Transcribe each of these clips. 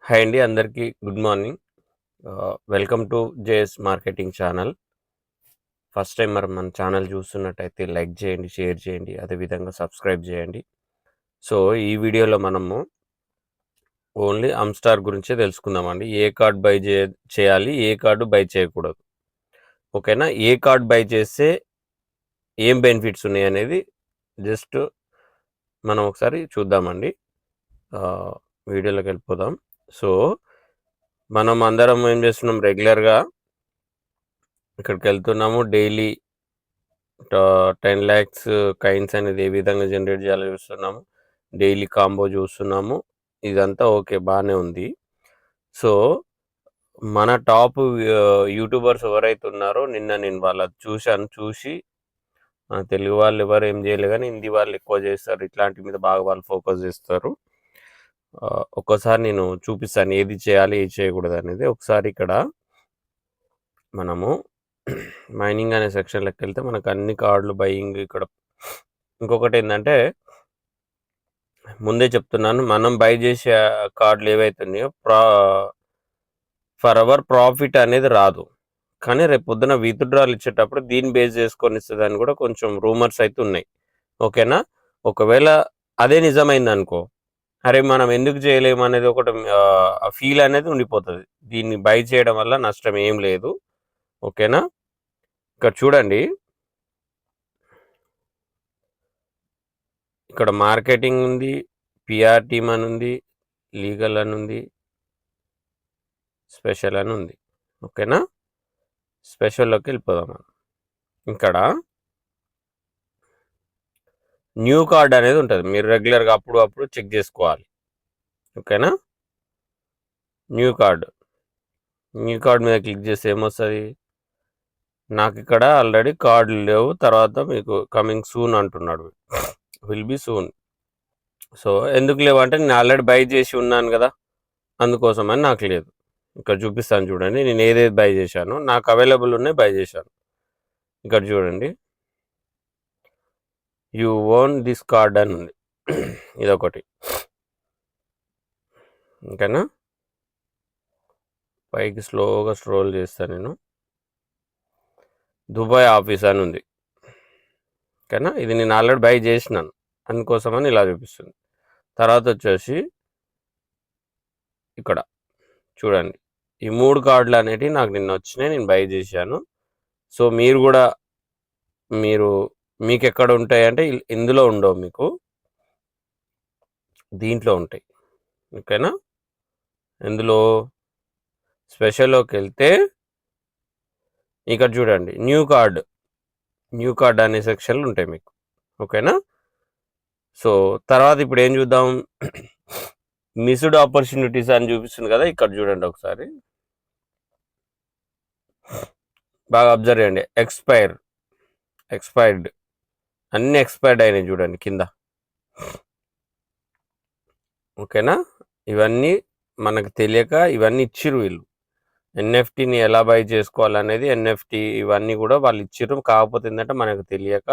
Hi అండి, అందరికీ good morning. Welcome to JS marketing channel. First time మన channel చూస్తున్నట్టయితే లైక్ చేయండి, షేర్ చేయండి, అదేవిధంగా సబ్స్క్రైబ్ చేయండి. సో ఈ వీడియోలో మనము ఓన్లీ అమ్స్టార్ గురించే తెలుసుకుందామండి. ఏ కార్డ్ బై చేయాలి, ఏ కార్డు బై చేయకూడదు, ఓకేనా? ఏ కార్డ్ బై చేస్తే ఏం బెనిఫిట్స్ ఉన్నాయి అనేది జస్ట్ మనం ఒకసారి చూద్దామండి. వీడియోలోకి వెళ్ళిపోదాం. సో మనం అందరం ఏం చేస్తున్నాం, రెగ్యులర్గా ఇక్కడికి వెళ్తున్నాము. డైలీ 10 lakhs కైన్స్ అనేది ఏ విధంగా జనరేట్ చేయాలో చూస్తున్నాము. డైలీ కాంబో చూస్తున్నాము. ఇదంతా ఓకే, బాగానే ఉంది. సో మన టాప్ యూట్యూబర్స్ ఎవరైతే ఉన్నారో నిన్న నేను వాళ్ళది చూసి తెలుగు వాళ్ళు ఎవరు ఏం చేయలేదు, కానీ హిందీ వాళ్ళు ఎక్కువ చేస్తారు. ఇట్లాంటి మీద బాగా వాళ్ళు ఫోకస్ చేస్తారు. ఒక్కసారి నేను చూపిస్తాను ఏది చేయాలి, ఏది చేయకూడదు అనేది. ఒకసారి ఇక్కడ మనము మైనింగ్ అనే సెక్షన్లోకి వెళ్తే మనకు అన్ని కార్డులు బయింగ్. ఇక్కడ ఇంకొకటి ఏంటంటే, ముందే చెప్తున్నాను, మనం బై చేసే కార్డులు ఏవైతే ఉన్నాయో ఫర్ అవర్ ప్రాఫిట్ అనేది రాదు, కానీ రేపు పొద్దున విత్డ్రాల్ ఇచ్చేటప్పుడు దీన్ని బేస్ చేసుకొని ఇస్తుందని కూడా కొంచెం రూమర్స్ అయితే ఉన్నాయి, ఓకేనా? ఒకవేళ అదే నిజమైంది అనుకో, అరే మనం ఎందుకు చేయలేము అనేది ఒకటి ఫీల్ అనేది ఉండిపోతుంది. దీన్ని బై చేయడం వల్ల నష్టం ఏం లేదు, ఓకేనా? ఇక్కడ చూడండి, ఇక్కడ మార్కెటింగ్ ఉంది, పిఆర్ టీమ్ అని ఉంది, లీగల్ అని ఉంది, స్పెషల్ అని ఉంది, ఓకేనా? స్పెషల్లోకి వెళ్ళిపోదాం మనం. ఇక్కడ న్యూ కార్డ్ అనేది ఉంటుంది, మీరు రెగ్యులర్గా అప్పుడు చెక్ చేసుకోవాలి, ఓకేనా? న్యూ కార్డ్ మీద క్లిక్ చేస్తే ఏమొస్తుంది? నాకు ఇక్కడ ఆల్రెడీ కార్డులు లేవు, తర్వాత మీకు కమింగ్ సూన్ అంటున్నాడు, విల్ బి సూన్. సో ఎందుకు లేవంటే నేను ఆల్రెడీ బై చేసి ఉన్నాను కదా, అందుకోసమని నాకు లేదు. ఇక్కడ చూపిస్తాను చూడండి, నేను ఏదేది బై చేశానో నాకు అవైలబుల్ ఉన్నాయి, బై చేశాను. ఇక్కడ చూడండి, యూ ఓన్ దిస్ కార్డ్ అని ఉంది, ఇదొకటి, ఓకేనా? పైకి స్లోగా స్క్రోల్ చేస్తాను నేను. దుబాయ్ ఆఫీస్ అని ఉంది, ఓకేనా? ఇది నేను ఆల్రెడీ బై చేసినాను, అందుకోసమని ఇలా చూపిస్తుంది. తర్వాత వచ్చేసి ఇక్కడ చూడండి, ఈ 3 కార్డులు అనేటివి నాకు నిన్న వచ్చినాయి, నేను బై చేశాను. సో మీరు కూడా మీకు ఎక్కడ ఉంటాయి అంటే ఇందులో ఉండవు, మీకు దీంట్లో ఉంటాయి, ఓకేనా? ఇందులో స్పెషల్లోకి వెళ్తే ఇక్కడ చూడండి, న్యూ కార్డ్ అనే సెక్షన్లు ఉంటాయి మీకు, ఓకేనా? సో తర్వాత ఇప్పుడు ఏం చూద్దాం, మిస్డ్ ఆపర్చునిటీస్ అని చూపిస్తుంది కదా, ఇక్కడ చూడండి ఒకసారి బాగా అబ్జర్వ్ చేయండి. ఎక్స్పైర్డ్ అన్ని ఎక్స్పైర్డ్ అయినాయి చూడండి కింద, ఓకేనా? ఇవన్నీ మనకు తెలియక ఇవన్నీ ఇచ్చిర్రు వీళ్ళు. ఎన్ఎఫ్టీని ఎలా బై చేసుకోవాలనేది, ఎన్ఎఫ్టీ ఇవన్నీ కూడా వాళ్ళు ఇచ్చిర్రు. కాకపోతే ఏంటంటే మనకు తెలియక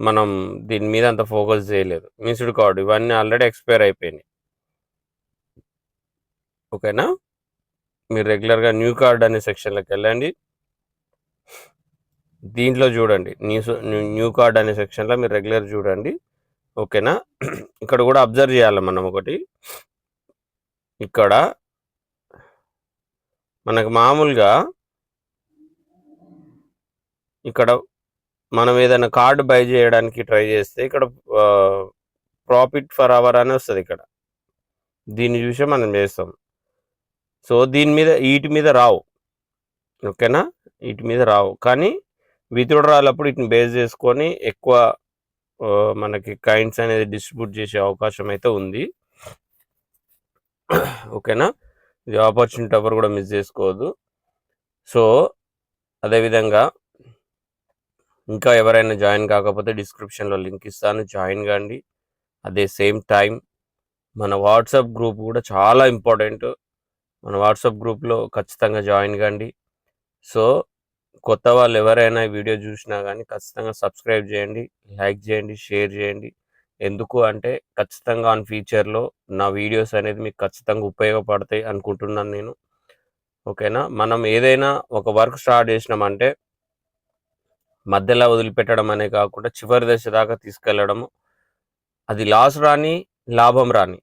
మనం దీని మీద అంత ఫోకస్ చేయలేదు. మిస్డ్ కార్డు ఇవన్నీ ఆల్రెడీ ఎక్స్పైర్ అయిపోయినాయి, ఓకేనా? మీరు రెగ్యులర్గా న్యూ కార్డ్ అనే సెక్షన్లోకి వెళ్ళండి, దీంట్లో చూడండి, న్యూ కార్డ్ అనే సెక్షన్లో మీరు రెగ్యులర్ చూడండి, ఓకేనా? ఇక్కడ కూడా అబ్జర్వ్ చేయాలి మనం ఒకటి, ఇక్కడ మనకు మామూలుగా ఇక్కడ మనం ఏదైనా కార్డు బై చేయడానికి ట్రై చేస్తే ఇక్కడ ప్రాఫిట్ ఫర్ అవర్ అని వస్తుంది, ఇక్కడ దీన్ని చూసే మనం చేస్తాం. సో దీని మీద వీటి మీద రావు, ఓకేనా? వీటి మీద రావు, కానీ విత్డ్రాల్ అప్పుడు వీటిని బేస్ చేసుకొని ఎక్కువ మనకి కైండ్స్ అనేది డిస్ట్రిబ్యూట్ చేసే అవకాశం అయితే ఉంది, ఓకేనా? ఇది ఆపర్చునిటీ ఎవరు కూడా మిస్ చేసుకోవద్దు. సో అదేవిధంగా ఇంకా ఎవరైనా జాయిన్ కాకపోతే డిస్క్రిప్షన్లో లింక్ ఇస్తాను, జాయిన్ కాండి. అదే సేమ్ టైం మన వాట్సాప్ గ్రూప్ కూడా చాలా ఇంపార్టెంట్, మన వాట్సాప్ గ్రూప్లో ఖచ్చితంగా జాయిన్ కాండి. సో కొత్త వాళ్ళు ఎవరైనా వీడియో చూసినా కానీ ఖచ్చితంగా సబ్స్క్రైబ్ చేయండి, లైక్ చేయండి, షేర్ చేయండి. ఎందుకు అంటే ఖచ్చితంగా ఆన్ ఫ్యూచర్‌లో నా వీడియోస్ అనేది మీకు ఖచ్చితంగా ఉపయోగపడతాయి అనుకుంటున్నాను నేను. ఓకేనా? మనం ఏదైనా ఒక వర్క్ స్టార్ట్ చేసినామంటే మధ్యలో వదిలిపెట్టడం అనే కాకుండా చివరి దశ దాకా తీసుకెళ్లడము. అది లాస్ రాని, లాభం రాని.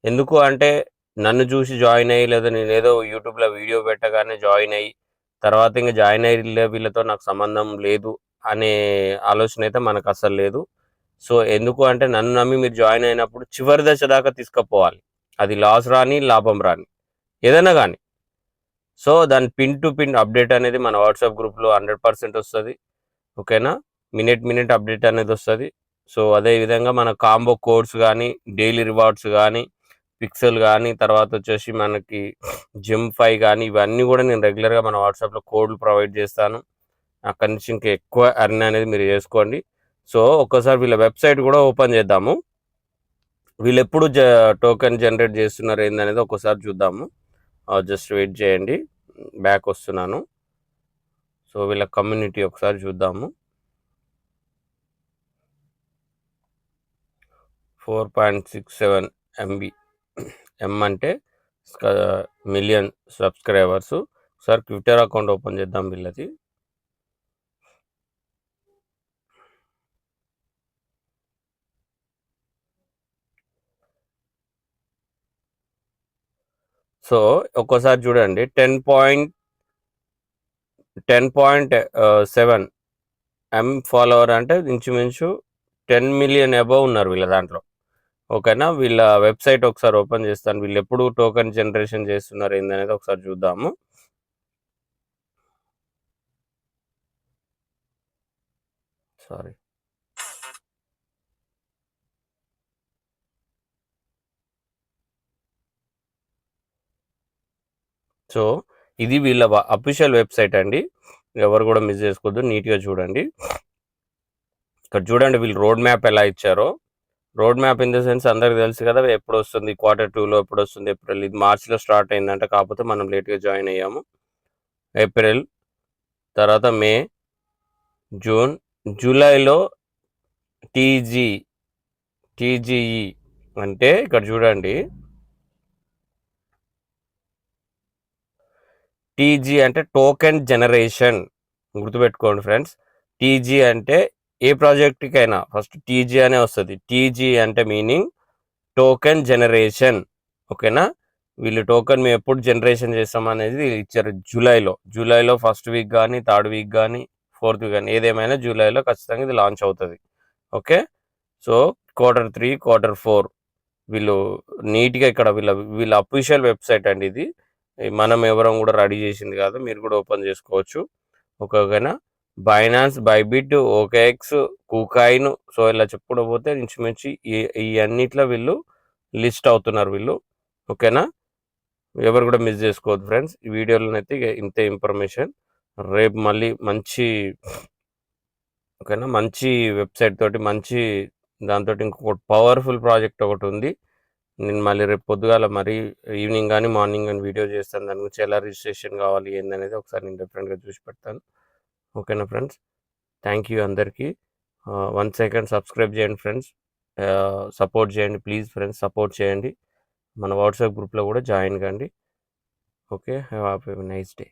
ఎందుకు అంటే నన్ను చూసి జాయిన్ అయ్యి లేదా నేనేదో యూట్యూబ్‌లో వీడియో పెట్టగానే జాయిన్ అయ్యి, తర్వాత ఇంక జాయిన్ అయ్యిలే వీళ్ళతో నాకు సంబంధం లేదు అనే ఆలోచన అయితే మనకు అస్సలు లేదు. సో, ఎందుకు అంటే నన్ను నమ్మి మీరు జాయిన్ అయినప్పుడు చివరి దశ దాకా తీసుకుపోవాలి. అది లాస్ రాని, లాభం రాని. ఏదైనా గాని. సో, దాని పిన్ టు పిన్ అప్డేట్ అనేది మన వాట్సాప్ గ్రూప్‌లో 100% వస్తది. ఓకేనా? Minute update అనేదొస్తది. సో, అదే విధంగా మన కాంబో కోడ్స్ గానీ, డైలీ రివార్డ్స్ గానీ, పిక్సెల్ గానీ, తర్వాతొచ్చేసి మనకి జెమ్ 5 గానీ, ఇవన్నీ గూడా నేను రెగ్యులర్‌గా మన వాట్సాప్‌లో కోడ్‌లు ప్రొవైడ్ జేస్తాను. అక్కడి నుంచి ఇంకా ఎక్కువ ఎర్న్ అనేది మీరు జేసుకోండి. సో, ఒక్కసారి వీళ్ళ వెబ్‌సైట్ గూడా ఓపెన్ జేద్దాము. వీళ్ళెప్పుడు టోకెన్ జనరేట్ జేస్తున్నారు ఏందనేది ఒక్కసారి చూద్దాము. జస్ట్ వెయిట్ జేయండి. బ్యాకొస్తున్నాను. సో, వీళ్ళ కమ్యూనిటీ ఒకసారి చూద్దాము. 4.67 ఎంబీ. ఎం అంటే మిలియన్ సబ్స్క్రైబర్స్. ఒకసారి ట్విట్టర్ అకౌంట్ ఓపెన్ చేద్దాం వీళ్ళది. సో, ఒక్కసారి చూడండి 10.7 ఫాలోవర్ అంటే ఇంచుమించు 10 మిలియన్ అబోవ్ ఉన్నారు వీళ్ళ దాంట్లో. ఓకేనా? వీళ్ళ వెబ్‌సైట్ ఒకసారి ఓపెన్ చేస్తాను. వీళ్ళెప్పుడు టోకెన్ జనరేషన్ చేస్తున్నారు ఏందనేది ఒకసారి చూద్దాము. సారీ. సో, ఇది వీళ్ళ అఫీషియల్ వెబ్‌సైట్ అండి. ఎవరు గూడా మిస్ చేసుకోవద్దు. నీట్‌గా చూడండి. ఇక్కడ చూడండి వీళ్ళు రోడ్ మ్యాప్ ఎలా ఇచ్చారో. Road map in the sense అందరికి తెలుసు కదా! ఎప్పుడొస్తుంది Q2లో ఎప్పుడొస్తుంది ఏప్రిల్. ఇది మార్చ్‌లో స్టార్ట్ అయిందంట. కాకపోతే మనం లేట్‌గా జాయిన్ అయ్యాము. ఏప్రిల్, తర్వాత మే, జూన్, జూలైలో టీజీ, టీజీఈ అంటే ఇక్కడ చూడండి. టీజీ అంటే టోకెన్ జనరేషన్. గుర్తుపెట్టుకోండి ఫ్రెండ్స్. టీజీ అంటే ఏ ప్రాజెక్ట్‌కైనా ఫస్ట్ టీజీ అనే వస్తది. టీజీ అంటే మీనింగ్ టోకెన్ జనరేషన్. ఓకేనా? వీళ్ళు టోకెన్ మేము ఎప్పుడు జనరేషన్ చేస్తామనేది ఇచ్చారు జూలైలో. జూలైలో ఫస్ట్ వీక్ గానీ, థర్డ్ వీక్ గానీ, ఫోర్త్ వీక్ గానీ ఏదేమైనా జూలైలో ఖచ్చితంగా ఇది లాంచ్ అవుతది. ఓకే. సో, Q3, Q4 వీళ్ళు నీట్‌గా ఇక్కడ వీళ్ళ అఫీషియల్ వెబ్‌సైట్ అండి ఇది. మనం ఎవరం గూడా రెడీ చేసింది కాదు. మీరు కూడా ఓపెన్ చేసుకోవచ్చు. ఓకేనా? బైనాన్స్, బైబిట్, ఓకేఎక్స్, కూకాయిన్ సో, ఇలా చెప్పుకుంటూ పోతే ఇంచుమించు ఈ అన్నిట్లో వీళ్ళు లిస్ట్ అవుతున్నారు వీళ్ళు. ఓకేనా? ఎవరు కూడా మిస్ చేసుకోవద్దు ఫ్రెండ్స్. ఈ వీడియోలోనైతే ఇంతే ఇన్ఫర్మేషన్. రేపు మళ్ళీ మంచి ఓకేనా? మంచి వెబ్‌సైట్ తోటి మంచి దాంతోటి ఇంకొకటి పవర్‌ఫుల్ ప్రాజెక్ట్ ఒకటుంది. నేను మళ్ళీ రేపు పొద్దుగాల మరీ ఈవినింగ్ గానీ, మార్నింగ్ గానీ వీడియో చేస్తాను. దాని గురించి ఎలా రిజిస్ట్రేషన్ కావాలి ఏందనేది ఒకసారి నేను డిఫరెంట్‌గా చూసి పెడతాను. ఓకేనా ఫ్రెండ్స్? థ్యాంక్ యూ అందరికీ. వన్స్ అగైన్ సబ్స్క్రైబ్ చేయండి ఫ్రెండ్స్. సపోర్ట్ చేయండి ప్లీజ్ ఫ్రెండ్స్ సపోర్ట్ చేయండి. మన వాట్సాప్ గ్రూప్‌లో కూడా జాయిన్ కండి. Okay. Have a nice day.